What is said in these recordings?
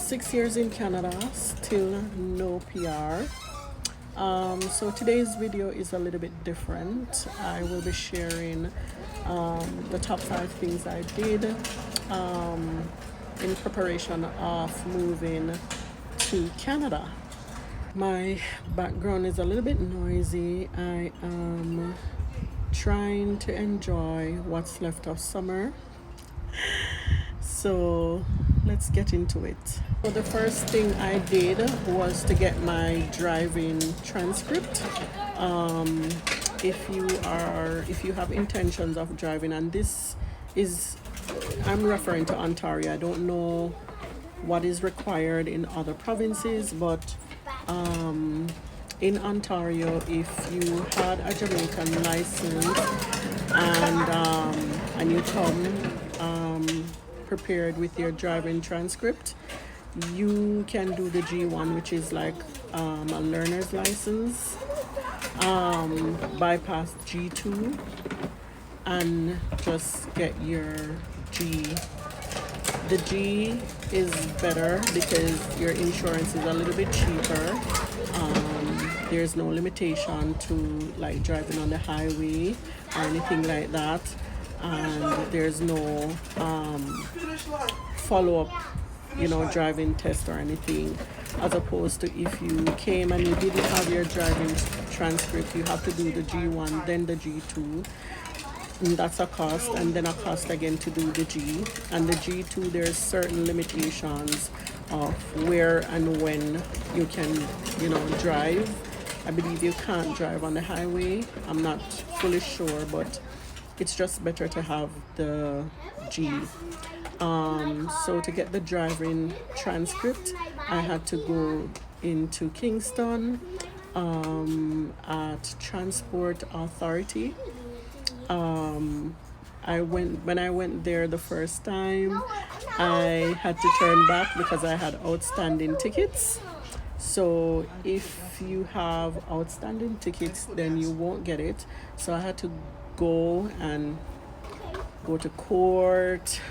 6 years in Canada, still no PR. So today's video is a little bit different. I will be sharing the top 5 things I did in preparation of moving to Canada. My background is a little bit noisy. I am trying to enjoy what's left of summer. So let's get into it. So the first thing I did was to get my driving transcript. If you have intentions of driving, and this is, I'm referring to Ontario. I don't know what is required in other provinces, but in Ontario, if you had a Jamaican license and you come prepared with your driving transcript, you can do the G1, which is like a learner's license, bypass G2 and just get your G. The G is better because your insurance is a little bit cheaper. There's no limitation to like driving on the highway or anything like that, and there's no follow-up driving test or anything, as opposed to if you came and you didn't have your driving transcript, you have to do the G1 then the G2, and that's a cost, and then a cost again to do the G. And the G2, there's certain limitations of where and when you can drive. I believe you can't drive on the highway. I'm not fully sure, but it's just better to have the G. So to get the driving transcript, I had to go into Kingston at Transport Authority. When I went there the first time, I had to turn back because I had outstanding tickets. So if you have outstanding tickets, then you won't get it. So I had to go to court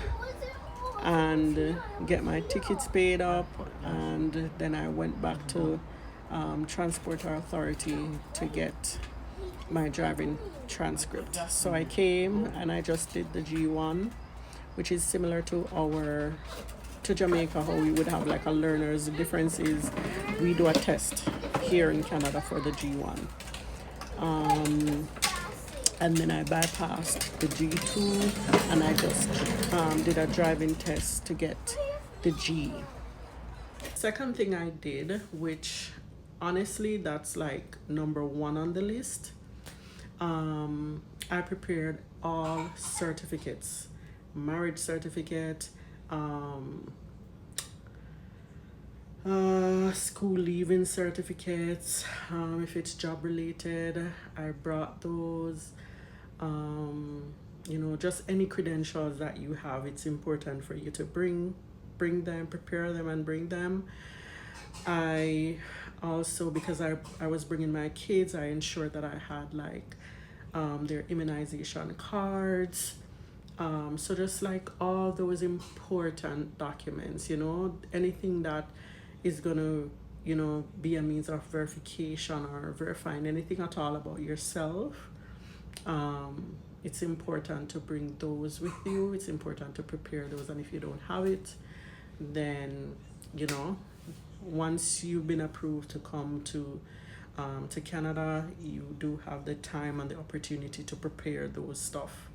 and get my tickets paid up, and then I went back to Transport Authority to get my driving transcript. So I came and I just did the G1, which is similar to Jamaica, how we would have like a learner's. The difference is we do a test here in Canada for the G1. And then I bypassed the G2 and I just did a driving test to get the G. Second thing I did, which honestly that's like number 1 on the list, I prepared all certificates, marriage certificate, school leaving certificates, if it's job related, I brought those. Just any credentials that you have, it's important for you to bring them, prepare them and bring them. I also, because I was bringing my kids, I ensured that I had like their immunization cards. So just like all those important documents, anything that is gonna be a means of verification or verifying anything at all about yourself, it's important to bring those with you. It's important to prepare those, and if you don't have it, then once you've been approved to come to Canada, you do have the time and the opportunity to prepare those stuff.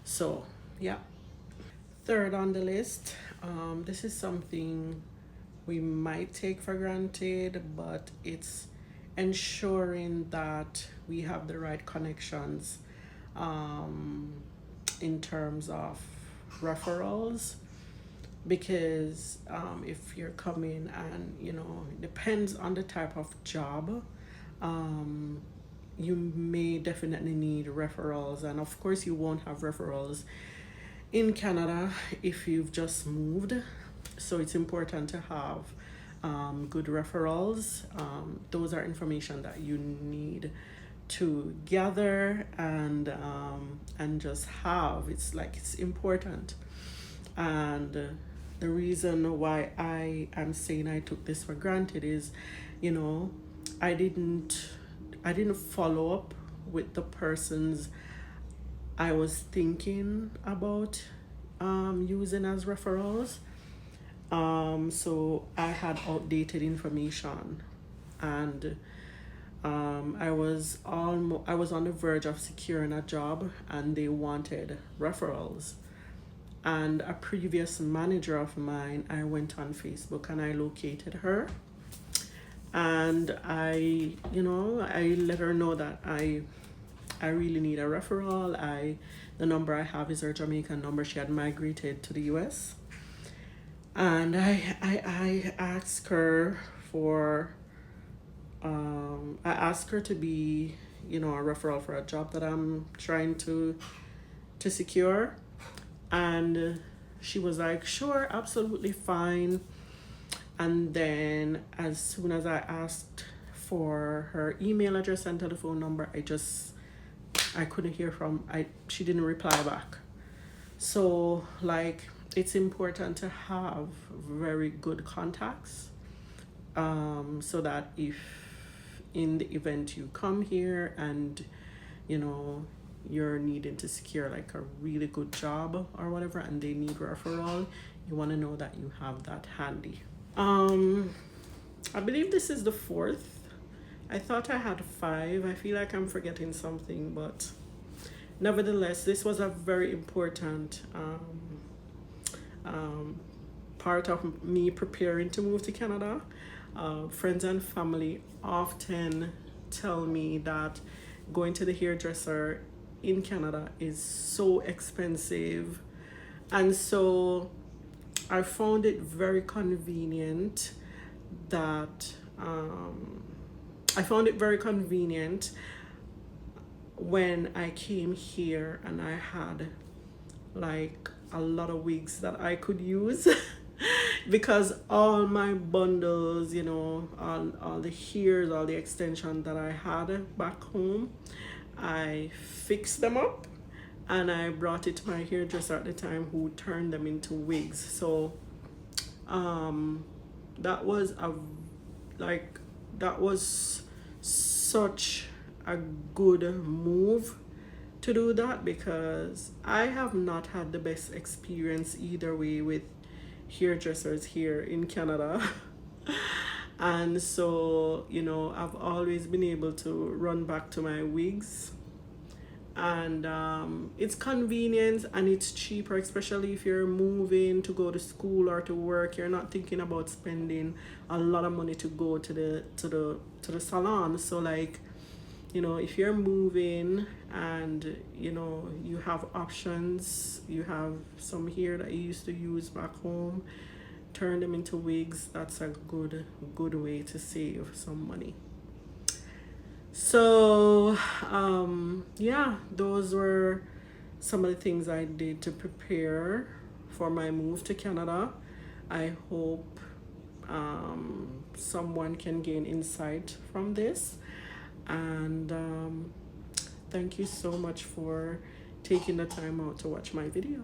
So yeah. Third on the list, this is something we might take for granted, but it's ensuring that we have the right connections in terms of referrals, because if you're coming and it depends on the type of job, you may definitely need referrals, and of course you won't have referrals in Canada if you've just moved. So it's important to have good referrals. Those are information that you need to gather and just have. It's important. And the reason why I am saying I took this for granted is, you know, I didn't I didn't follow up with the persons I was thinking about using as referrals. So I had outdated information, and I was on the verge of securing a job, and they wanted referrals. And a previous manager of mine, I went on Facebook and I located her, and I let her know that I really need a referral. The number I have is her Jamaican number. She had migrated to the US. And I asked her for I asked her to be, a referral for a job that I'm trying to secure. And she was like, sure, absolutely fine. And then as soon as I asked for her email address and telephone number, I couldn't hear she didn't reply back. So like, it's important to have very good contacts, so that if in the event you come here and you're needing to secure like a really good job or whatever, and they need referral, you want to know that you have that handy. I believe this is the fourth. I thought I had 5. I feel like I'm forgetting something, but nevertheless, this was a very important part of me preparing to move to Canada. Friends and family often tell me that going to the hairdresser in Canada is so expensive, and so I found it very convenient that when I came here and I had like a lot of wigs that I could use because all my bundles, all the hairs, all the extension that I had back home, I fixed them up and I brought it to my hairdresser at the time, who turned them into wigs. So that was such a good move to do that, because I have not had the best experience either way with hairdressers here in Canada. And so I've always been able to run back to my wigs, and it's convenient and it's cheaper, especially if you're moving to go to school or to work. You're not thinking about spending a lot of money to go to the salon. So like, if you're moving and you have options, you have some hair that you used to use back home, turn them into wigs. That's a good way to save some money. So yeah, those were some of the things I did to prepare for my move to Canada. I hope someone can gain insight from this, and thank you so much for taking the time out to watch my video.